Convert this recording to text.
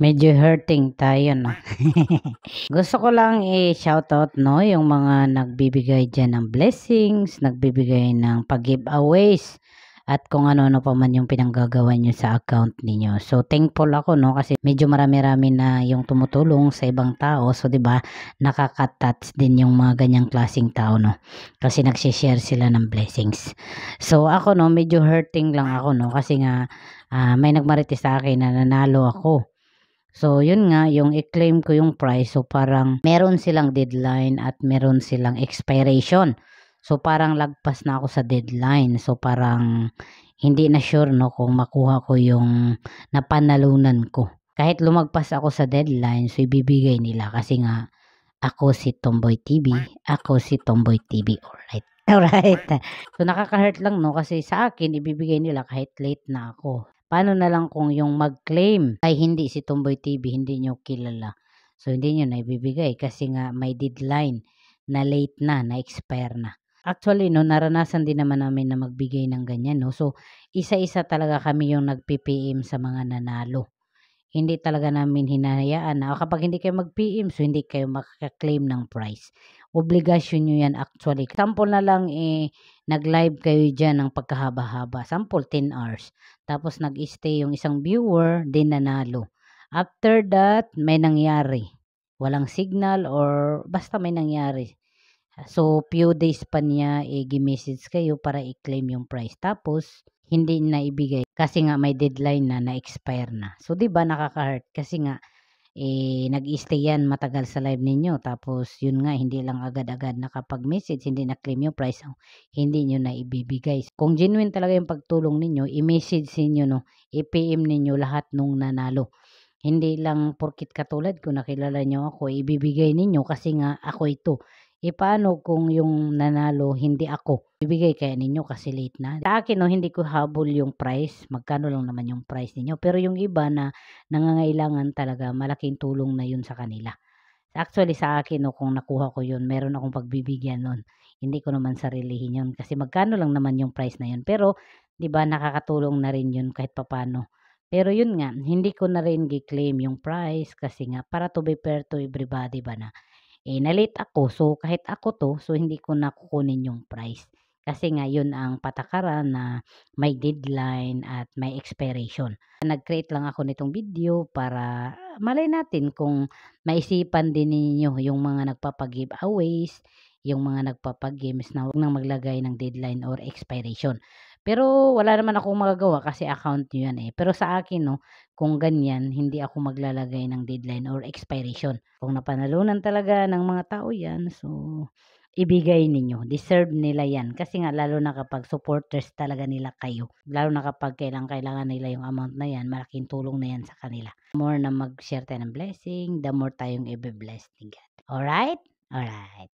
Medyo hurting tayo 'no. Gusto ko lang i-shoutout 'no, yung mga nagbibigay diyan ng blessings, nagbibigay ng pag-giveaways at kung ano-ano pa man yung pinanggagawa niyo sa account ninyo. So, thankful ako 'no, kasi medyo marami-rami na yung tumutulong sa ibang tao. So, 'di ba, nakaka-touch din yung mga ganyang klaseng tao 'no, kasi nagse-share sila ng blessings. So, ako 'no, medyo hurting lang ako 'no, kasi nga, may nagmarites sa akin na nanalo ako. So, yun nga, yung i-claim ko yung price. So, parang meron silang deadline at meron silang expiration. So, parang lagpas na ako sa deadline. So, parang hindi na sure no kung makuha ko yung napanalunan ko. Kahit lumagpas ako sa deadline, so ibibigay nila kasi nga ako si Tomboy TV, ako si Tomboy TV. Alright. Alright. So, nakaka-hurt lang no kasi sa akin ibibigay nila kahit late na ako. Paano na lang kung yung mag-claim ay hindi si Tomboy TV, hindi nyo kilala. So, hindi nyo na ibibigay kasi nga may deadline na late na expire na. Actually, no, naranasan din naman namin na magbigay ng ganyan, no. So, isa-isa talaga kami yung nag-PPM sa mga nanalo. Hindi talaga namin hinahayaan na kapag hindi kayo mag-PM, so hindi kayo makaka-claim ng prize. Obligasyon nyo yan actually. Sample na lang nag-live kayo dyan ng pagkahaba-haba. Sample 10 hours. Tapos nag-stay yung isang viewer, din nanalo. After that, may nangyari. Walang signal or basta may nangyari. So, few days pa niya gi-message kayo para i-claim yung price. Tapos, hindi na ibigay kasi nga may deadline na na-expire na. So, 'di ba nakaka-hurt kasi nga nag-stay yan matagal sa live ninyo tapos yun nga hindi lang agad-agad nakapag-message, hindi na-claim yung price, so, hindi nyo na ibibigay. Kung genuine talaga yung pagtulong ninyo, i-message ninyo no, i-PM ninyo lahat nung nanalo. Hindi lang porkit katulad ko nakilala nyo ako, ibibigay ninyo kasi nga ako ito. Paano kung yung nanalo hindi ako? Ibigay kaya ninyo kasi late na. Sa akin 'no, hindi ko habol yung price, magkano lang naman yung price ninyo. Pero yung iba na nangangailangan talaga, malaking tulong na yun sa kanila. Actually sa akin 'no, kung nakuha ko yun, meron akong pagbibigyan nun. Hindi ko naman sarilihin yun kasi magkano lang naman yung price na yun. Pero 'di ba nakakatulong na rin yun kahit papaano. Pero yun nga, hindi ko na rin gi-claim yung price kasi nga para to be fair to everybody ba na na-late ako. So, kahit ako 'to, so hindi ko na kukunin yung price. Kasi nga yun ang patakaran na may deadline at may expiration. Nag-create lang ako nitong video para malay natin kung maisipan din ninyo yung mga nagpapa-giveaways, yung mga nagpapa-games na huwag nang maglagay ng deadline or expiration. Pero wala naman akong magagawa kasi account nyo yan Pero sa akin 'no, kung ganyan hindi ako maglalagay ng deadline or expiration. Kung napanalunan talaga ng mga tao 'yan, so ibigay ninyo. Deserve nila 'yan kasi nga lalo na kapag supporters talaga nila kayo. Lalo na kapag kailangan nila yung amount na 'yan, malaking tulong na 'yan sa kanila. The more na mag-share tayo ng blessing, the more tayong ibe-bless ni God. Alright? Alright.